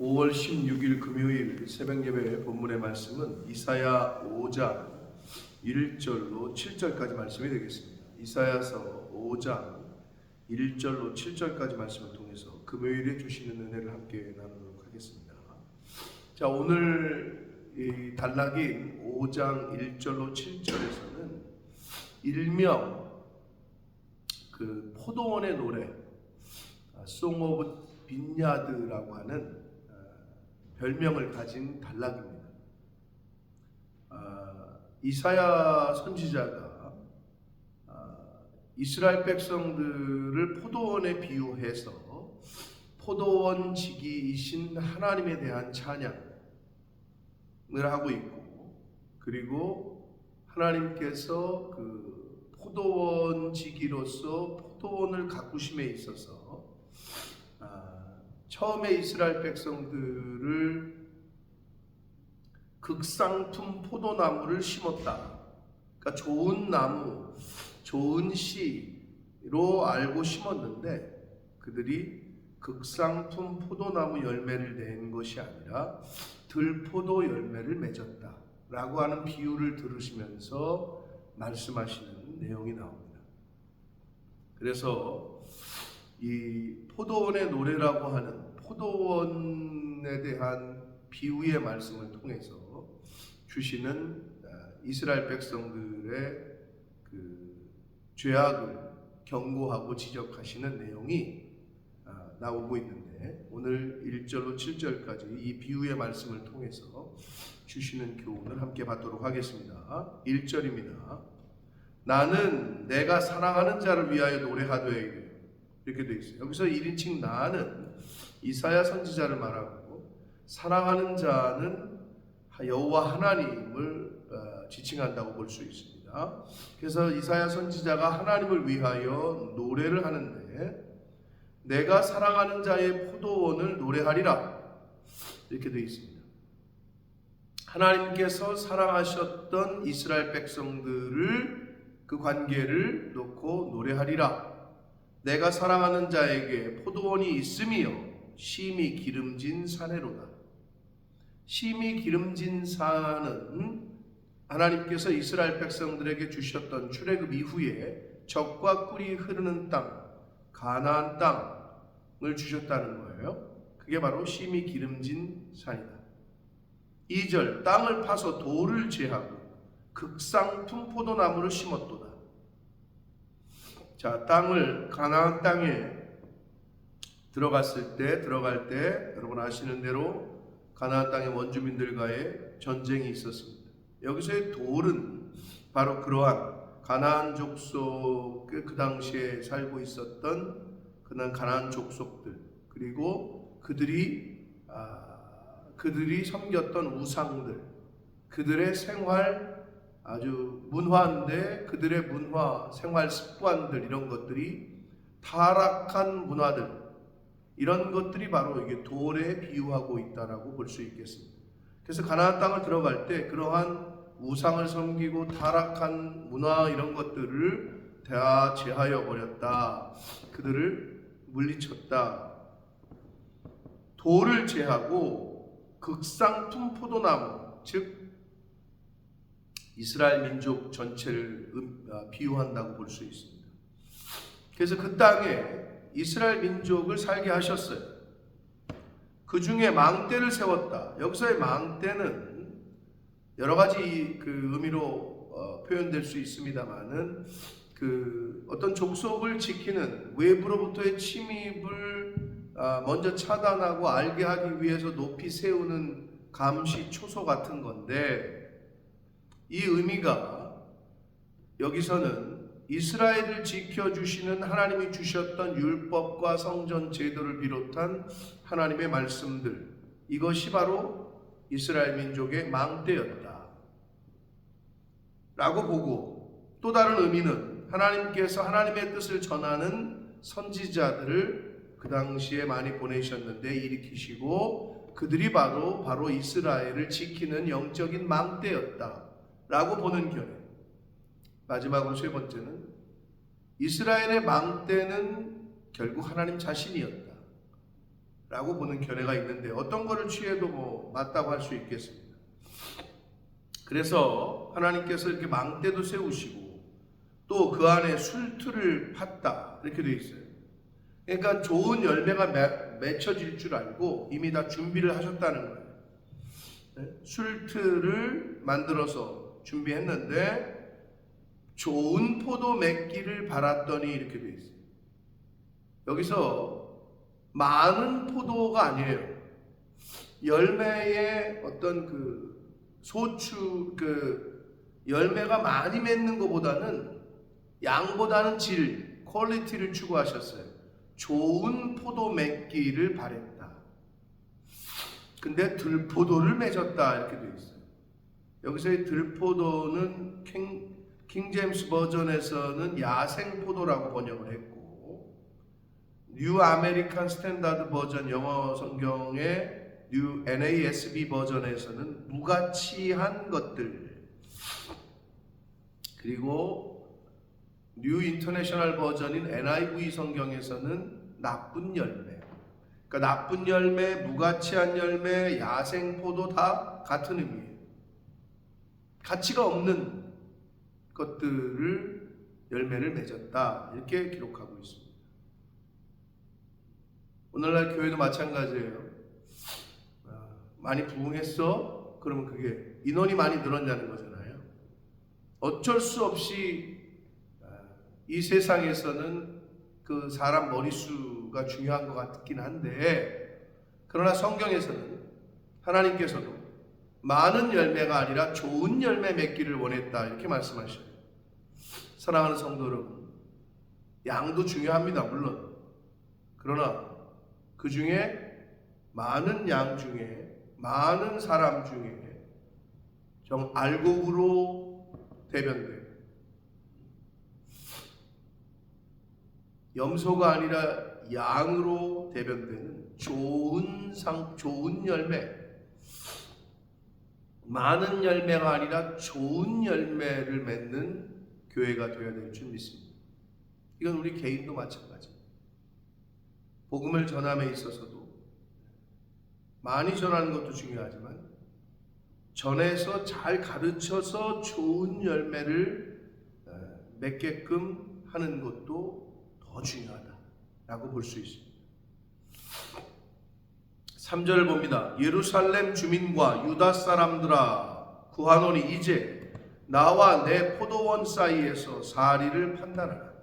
5월 16일 금요일 새벽예배 본문의 말씀은 이사야 5장 1절로 7절까지 말씀이 되겠습니다. 이사야서 5장 1절로 7절까지 말씀을 통해서 금요일에 주시는 은혜를 함께 나누도록 하겠습니다. 자, 오늘 이 단락인 5장 1절로 7절에서는 일명 그 포도원의 노래, 송 오브 빈야드라고 하는 별명을 가진 단락입니다. 이사야 선지자가 이스라엘 백성들을 포도원에 비유해서 포도원 지기이신 하나님에 대한 찬양을 하고 있고, 그리고 하나님께서 그 포도원 지기로서 포도원을 가꾸심에 있어서 처음에 이스라엘 백성들을 극상품 포도나무를 심었다. 그러니까 좋은 나무, 좋은 씨로 알고 심었는데 그들이 극상품 포도나무 열매를 낸 것이 아니라 들포도 열매를 맺었다 라고 하는 비유를 들으시면서 말씀하시는 내용이 나옵니다. 그래서 이 포도원의 노래라고 하는 포도원에 대한 비유의 말씀을 통해서 주시는 이스라엘 백성들의 그 죄악을 경고하고 지적하시는 내용이 나오고 있는데, 오늘 1절로 7절까지 이 비유의 말씀을 통해서 주시는 교훈을 함께 받도록 하겠습니다. 1절입니다. 나는 내가 사랑하는 자를 위하여 노래하되, 이렇게 되어 있어요. 여기서 1인칭 나는 이사야 선지자를 말하고, 사랑하는 자는 여호와 하나님을 지칭한다고 볼 수 있습니다. 그래서 이사야 선지자가 하나님을 위하여 노래를 하는데, 내가 사랑하는 자의 포도원을 노래하리라, 이렇게 되어 있습니다. 하나님께서 사랑하셨던 이스라엘 백성들을, 그 관계를 놓고 노래하리라. 내가 사랑하는 자에게 포도원이 있음이요 심히 기름진 산에로다. 심히 기름진 산은 하나님께서 이스라엘 백성들에게 주셨던 출애굽 이후에 젖과 꿀이 흐르는 땅, 가나안 땅을 주셨다는 거예요. 그게 바로 심히 기름진 산이다. 2절, 땅을 파서 돌을 제하고 극상품 포도나무를 심었도다. 자, 땅을 가나안 땅에 들어갈 때 여러분 아시는 대로 가나안 땅의 원주민들과의 전쟁이 있었습니다. 여기서의 돌은 바로 그러한 가나안 족속, 그 당시에 살고 있었던 그런 가나안 족속들, 그리고 그들이 섬겼던 우상들, 그들의 생활, 아주 문화인데 그들의 문화, 생활 습관들, 이런 것들이 타락한 문화들, 이런 것들이 바로 이게 돌에 비유하고 있다라고 볼 수 있겠습니다. 그래서 가나안 땅을 들어갈 때 그러한 우상을 섬기고 타락한 문화, 이런 것들을 다 제하여 버렸다. 그들을 물리쳤다. 돌을 제하고 극상품 포도나무, 즉 이스라엘 민족 전체를 비유한다고 볼 수 있습니다. 그래서 그 땅에 이스라엘 민족을 살게 하셨어요. 그 중에 망대를 세웠다. 여기서의 망대는 여러 가지 그 의미로 표현될 수 있습니다만은, 그 어떤 족속을 지키는, 외부로부터의 침입을 먼저 차단하고 알게 하기 위해서 높이 세우는 감시 초소 같은 건데, 이 의미가 여기서는 이스라엘을 지켜주시는 하나님이 주셨던 율법과 성전 제도를 비롯한 하나님의 말씀들, 이것이 바로 이스라엘 민족의 망대였다 라고 보고, 또 다른 의미는 하나님께서 하나님의 뜻을 전하는 선지자들을 그 당시에 많이 보내셨는데 일으키시고, 그들이 바로 이스라엘을 지키는 영적인 망대였다 라고 보는 견해. 마지막으로 세 번째는 이스라엘의 망대는 결국 하나님 자신이었다 라고 보는 견해가 있는데 어떤 거를 취해도 뭐 맞다고 할 수 있겠습니다. 그래서 하나님께서 이렇게 망대도 세우시고 또 그 안에 술틀을 팠다 이렇게 되어 있어요. 그러니까 좋은 열매가 맺혀질 줄 알고 이미 다 준비를 하셨다는 거예요. 술틀을 만들어서 준비했는데 좋은 포도 맺기를 바랐더니 이렇게 되어 있어요. 여기서 많은 포도가 아니에요. 열매의 어떤 열매가 많이 맺는 것보다는 양보다는 질, 퀄리티를 추구하셨어요. 좋은 포도 맺기를 바랬다. 근데 들포도를 맺었다 이렇게 되어 있어요. 여기서의 들포도는 킹 제임스 버전에서는 야생포도라고 번역을 했고 뉴 아메리칸 스탠다드 버전 영어 성경의 뉴 NASB 버전에서는 무가치한 것들, 그리고 뉴 인터내셔널 버전인 NIV 성경에서는 나쁜 열매, 그러니까 나쁜 열매, 무가치한 열매, 야생포도 다 같은 의미예요. 가치가 없는 것들을 열매를 맺었다 이렇게 기록하고 있습니다. 오늘날 교회도 마찬가지예요. 많이 부흥했어? 그러면 그게 인원이 많이 늘었냐는 거잖아요. 어쩔 수 없이 이 세상에서는 그 사람 머릿수가 중요한 것 같긴 한데, 그러나 성경에서는 하나님께서도 많은 열매가 아니라 좋은 열매 맺기를 원했다 이렇게 말씀하셔요. 사랑하는 성도 여러분, 양도 중요합니다. 물론. 그러나 그 중에 많은 양 중에, 많은 사람 중에 알곡으로 대변되고 염소가 아니라 양으로 대변되는 좋은 열매, 많은 열매가 아니라 좋은 열매를 맺는 교회가 되어야 될 줄 믿습니다. 이건 우리 개인도 마찬가지입니다. 복음을 전함에 있어서도 많이 전하는 것도 중요하지만 전해서 잘 가르쳐서 좋은 열매를 맺게끔 하는 것도 더 중요하다라고 볼 수 있습니다. 3절을 봅니다. 예루살렘 주민과 유다 사람들아, 구하노니 이제 나와 내 포도원 사이에서 사리를 판단하라.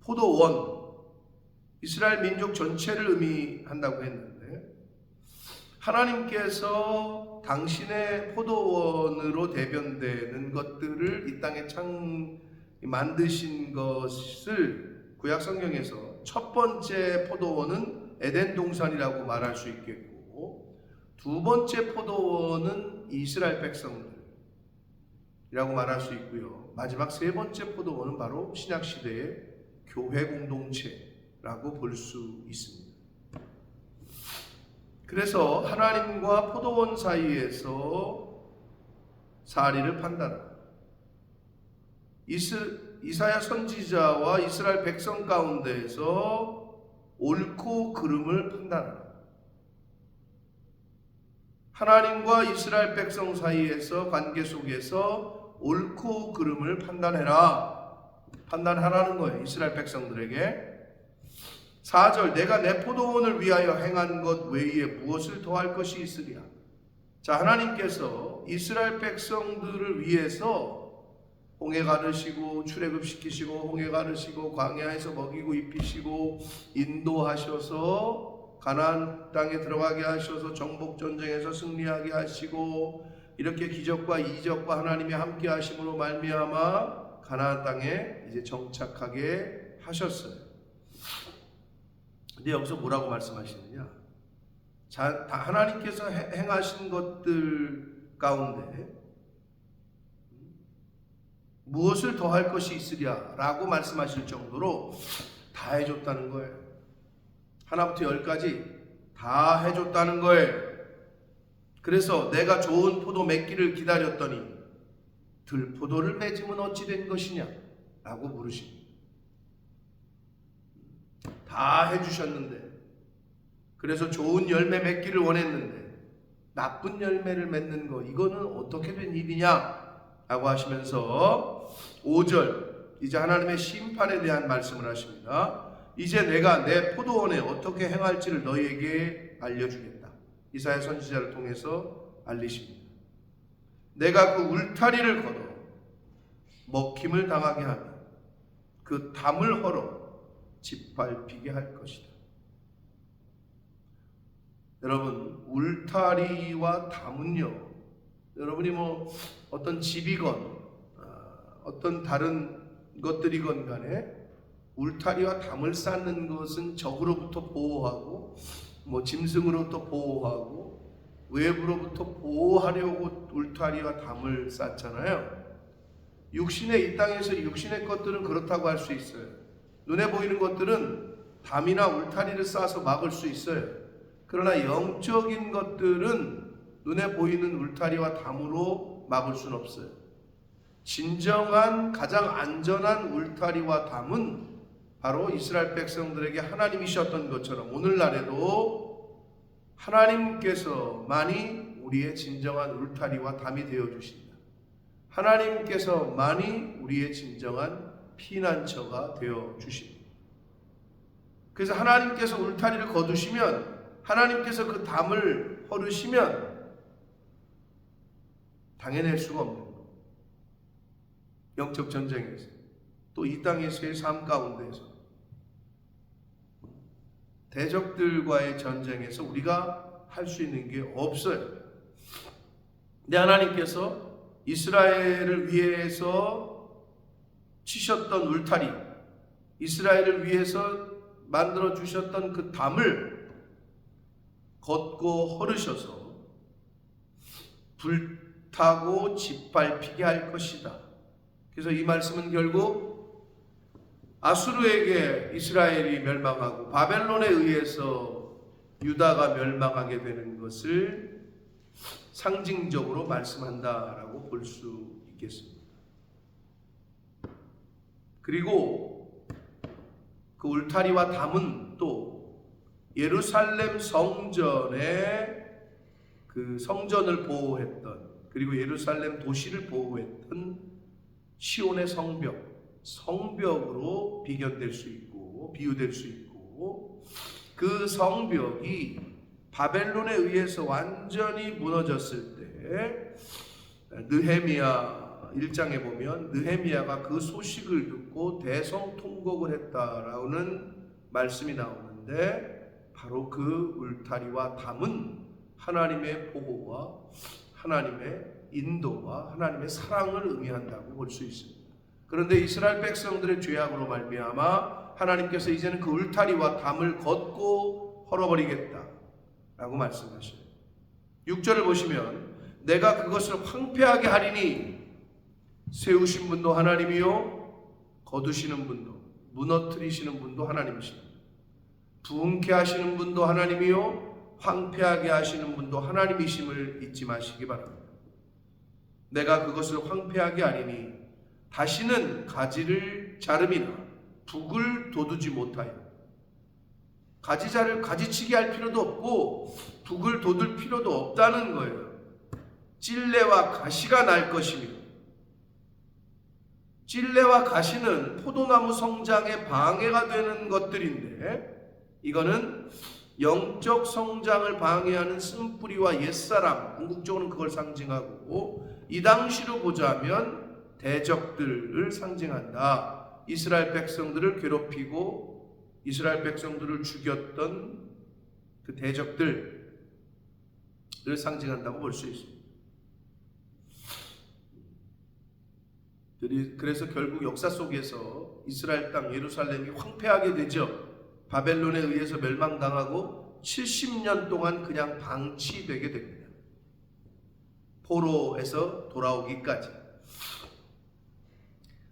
포도원, 이스라엘 민족 전체를 의미한다고 했는데 하나님께서 당신의 포도원으로 대변되는 것들을 이 땅에 만드신 것을 구약 성경에서 첫 번째 포도원은 에덴 동산이라고 말할 수 있겠고, 두 번째 포도원은 이스라엘 백성들이라고 말할 수 있고요. 마지막 세 번째 포도원은 바로 신약 시대의 교회 공동체라고 볼 수 있습니다. 그래서 하나님과 포도원 사이에서 사리를 판단하라. 이사야 선지자와 이스라엘 백성 가운데에서 옳고 그름을 판단하라. 하나님과 이스라엘 백성 사이에서 관계 속에서 옳고 그름을 판단하라는 거예요. 이스라엘 백성들에게. 4절, 내가 내 포도원을 위하여 행한 것 외에 무엇을 더할 것이 있으랴. 자, 하나님께서 이스라엘 백성들을 위해서 홍해 가르시고 출애굽시키시고 홍해 가르시고 광야에서 먹이고 입히시고 인도하셔서 가나안 땅에 들어가게 하셔서 정복 전쟁에서 승리하게 하시고 이렇게 기적과 이적과 하나님이 함께 하심으로 말미암아 가나안 땅에 이제 정착하게 하셨어요. 근데 여기서 뭐라고 말씀하시느냐? 다 하나님께서 행하신 것들 가운데 무엇을 더할 것이 있으랴 라고 말씀하실 정도로 다 해줬다는 거예요. 하나부터 열까지 다 해줬다는 거예요. 그래서 내가 좋은 포도 맺기를 기다렸더니 들포도를 맺으면 어찌 된 것이냐 라고 물으십니다. 다 해주셨는데, 그래서 좋은 열매 맺기를 원했는데 나쁜 열매를 맺는 거, 이거는 어떻게 된 일이냐 라고 하시면서 5절 이제 하나님의 심판에 대한 말씀을 하십니다. 이제 내가 내 포도원에 어떻게 행할지를 너희에게 알려주겠다. 이사야 선지자를 통해서 알리십니다. 내가 그 울타리를 걷어 먹힘을 당하게 하며 그 담을 헐어 짓밟히게 할 것이다. 여러분, 울타리와 담은요, 여러분이 뭐 어떤 집이건 어떤 다른 것들이건 간에 울타리와 담을 쌓는 것은 적으로부터 보호하고 뭐 짐승으로부터 보호하고 외부로부터 보호하려고 울타리와 담을 쌓잖아요. 육신의 이 땅에서 육신의 것들은 그렇다고 할 수 있어요. 눈에 보이는 것들은 담이나 울타리를 쌓아서 막을 수 있어요. 그러나 영적인 것들은 눈에 보이는 울타리와 담으로 막을 수는 없어요. 진정한 가장 안전한 울타리와 담은 바로 이스라엘 백성들에게 하나님이셨던 것처럼 오늘날에도 하나님께서만이 우리의 진정한 울타리와 담이 되어주신다. 하나님께서만이 우리의 진정한 피난처가 되어주십니다. 그래서 하나님께서 울타리를 거두시면, 하나님께서 그 담을 헐으시면 당해낼 수가 없는 거예요. 영적 전쟁에서, 또 이 땅에서의 삶 가운데에서, 대적들과의 전쟁에서 우리가 할 수 있는 게 없어요. 근데 하나님께서 이스라엘을 위해서 치셨던 울타리, 이스라엘을 위해서 만들어 주셨던 그 담을 걷고 헐으셔서 불타고 짓밟히게 할 것이다. 그래서 이 말씀은 결국 아수르에게 이스라엘이 멸망하고 바벨론에 의해서 유다가 멸망하게 되는 것을 상징적으로 말씀한다라고 볼 수 있겠습니다. 그리고 그 울타리와 담은 또 예루살렘 성전의 그 성전을 보호했던, 그리고 예루살렘 도시를 보호했던 시온의 성벽으로 비견될 수 있고 비유될 수 있고, 그 성벽이 바벨론에 의해서 완전히 무너졌을 때 느헤미야 1장에 보면 느헤미야가 그 소식을 듣고 대성통곡을 했다라는 말씀이 나오는데, 바로 그 울타리와 담은 하나님의 보호와 하나님의 인도와 하나님의 사랑을 의미한다고 볼 수 있습니다. 그런데 이스라엘 백성들의 죄악으로 말미암아 하나님께서 이제는 그 울타리와 담을 걷고 헐어버리겠다라고 말씀하셔요. 6절을 보시면 내가 그것을 황폐하게 하리니 세우신 분도 하나님이요 거두시는 분도 무너뜨리시는 분도 하나님이십니다. 부흥케 하시는 분도 하나님이요 황폐하게 하시는 분도 하나님이심을 잊지 마시기 바랍니다. 내가 그것을 황폐하게 하리니 다시는 가지를 자름이나 북을 돋우지 못하여, 가지치기 할 필요도 없고 북을 돋을 필요도 없다는 거예요. 찔레와 가시가 날 것이며, 찔레와 가시는 포도나무 성장에 방해가 되는 것들인데, 이거는 영적 성장을 방해하는 쓴뿌리와 옛사람, 궁극적으로는 그걸 상징하고, 이 당시로 보자면 대적들을 상징한다. 이스라엘 백성들을 괴롭히고 이스라엘 백성들을 죽였던 그 대적들을 상징한다고 볼 수 있습니다. 그래서 결국 역사 속에서 이스라엘 땅 예루살렘이 황폐하게 되죠. 바벨론에 의해서 멸망당하고 70년 동안 그냥 방치되게 됩니다. 포로에서 돌아오기까지.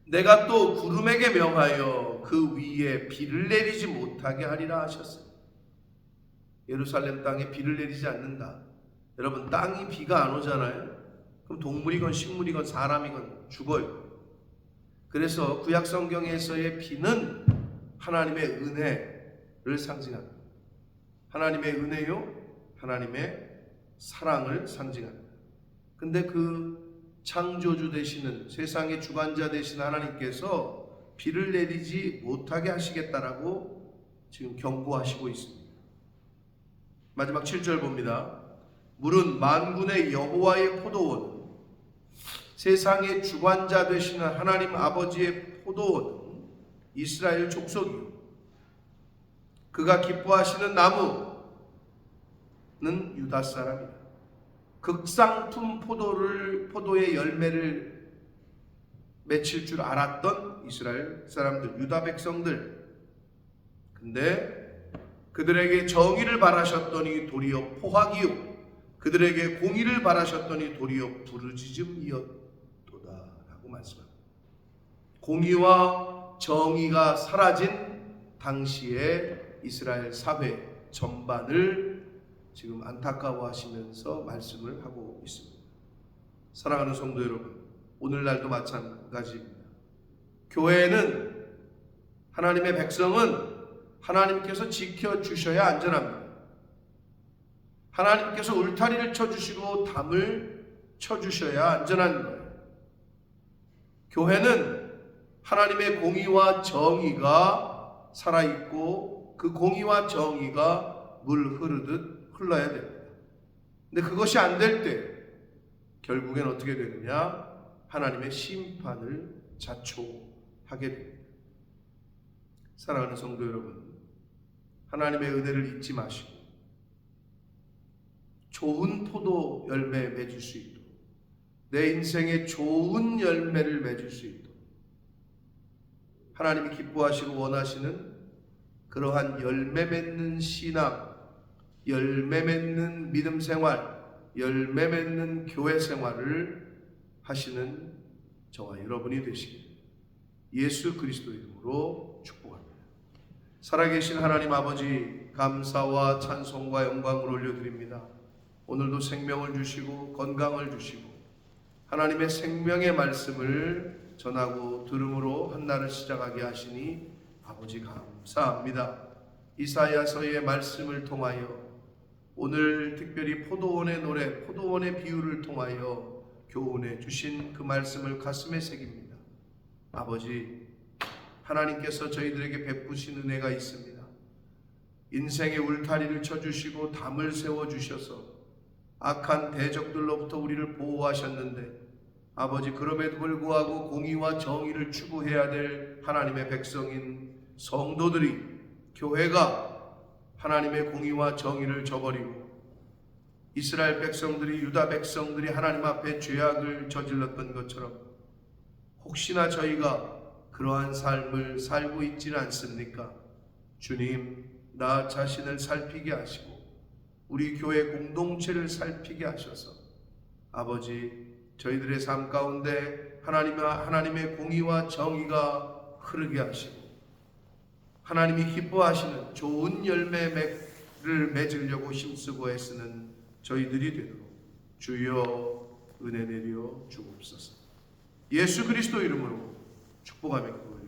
내가 또 구름에게 명하여 그 위에 비를 내리지 못하게 하리라 하셨어요. 예루살렘 땅에 비를 내리지 않는다. 여러분, 땅이 비가 안 오잖아요. 그럼 동물이건 식물이건 사람이건 죽어요. 그래서 구약 성경에서의 비는 하나님의 은혜, 상징합니다. 하나님의 은혜요, 하나님의 사랑을 상징합니다. 근데 그 창조주 되시는, 세상의 주관자 되시는 하나님께서 비를 내리지 못하게 하시겠다라고 지금 경고하시고 있습니다. 마지막 7절 봅니다. 물은 만군의 여호와의 포도원, 세상의 주관자 되시는 하나님 아버지의 포도원은 이스라엘 족속이요, 그가 기뻐하시는 나무는 유다 사람이다. 극상품 포도의 열매를 맺힐 줄 알았던 이스라엘 사람들, 유다 백성들. 근데 그들에게 정의를 바라셨더니 도리어 포악이요, 그들에게 공의를 바라셨더니 도리어 부르짖음이었도다라고 말씀합니다. 공의와 정의가 사라진 당시의 이스라엘 사회 전반을 지금 안타까워하시면서 말씀을 하고 있습니다. 사랑하는 성도 여러분, 오늘날도 마찬가지입니다. 교회는, 하나님의 백성은 하나님께서 지켜주셔야 안전합니다. 하나님께서 울타리를 쳐주시고 담을 쳐주셔야 안전한 거예요. 교회는 하나님의 공의와 정의가 살아있고 그 공의와 정의가 물 흐르듯 흘러야 됩니다. 근데 그것이 안 될 때 결국엔 어떻게 되느냐? 하나님의 심판을 자초하게 됩니다. 사랑하는 성도 여러분, 하나님의 은혜를 잊지 마시고 좋은 포도 열매 맺을 수 있도록, 내 인생에 좋은 열매를 맺을 수 있도록 하나님이 기뻐하시고 원하시는 그러한 열매 맺는 신앙, 열매 맺는 믿음 생활, 열매 맺는 교회 생활을 하시는 저와 여러분이 되시길 예수 그리스도 이름으로 축복합니다. 살아계신 하나님 아버지, 감사와 찬송과 영광을 올려드립니다. 오늘도 생명을 주시고 건강을 주시고 하나님의 생명의 말씀을 전하고 들음으로 한 날을 시작하게 하시니 아버지 감사합니다. 이사야서의 말씀을 통하여, 오늘 특별히 포도원의 노래, 포도원의 비유를 통하여 교훈해 주신 그 말씀을 가슴에 새깁니다. 아버지, 하나님께서 저희들에게 베푸신 은혜가 있습니다. 인생의 울타리를 쳐주시고 담을 세워주셔서 악한 대적들로부터 우리를 보호하셨는데, 아버지, 그럼에도 불구하고 공의와 정의를 추구해야 될 하나님의 백성인 성도들이, 교회가 하나님의 공의와 정의를 저버리고 이스라엘 백성들이, 유다 백성들이 하나님 앞에 죄악을 저질렀던 것처럼 혹시나 저희가 그러한 삶을 살고 있지는 않습니까? 주님, 나 자신을 살피게 하시고 우리 교회 공동체를 살피게 하셔서 아버지, 저희들의 삶 가운데 하나님의 공의와 정의가 흐르게 하시고 하나님이 기뻐하시는 좋은 열매를 맺으려고 힘쓰고 애쓰는 저희들이 되도록 주여 은혜 내려 주옵소서. 예수 그리스도 이름으로 축복하며 기도합니다.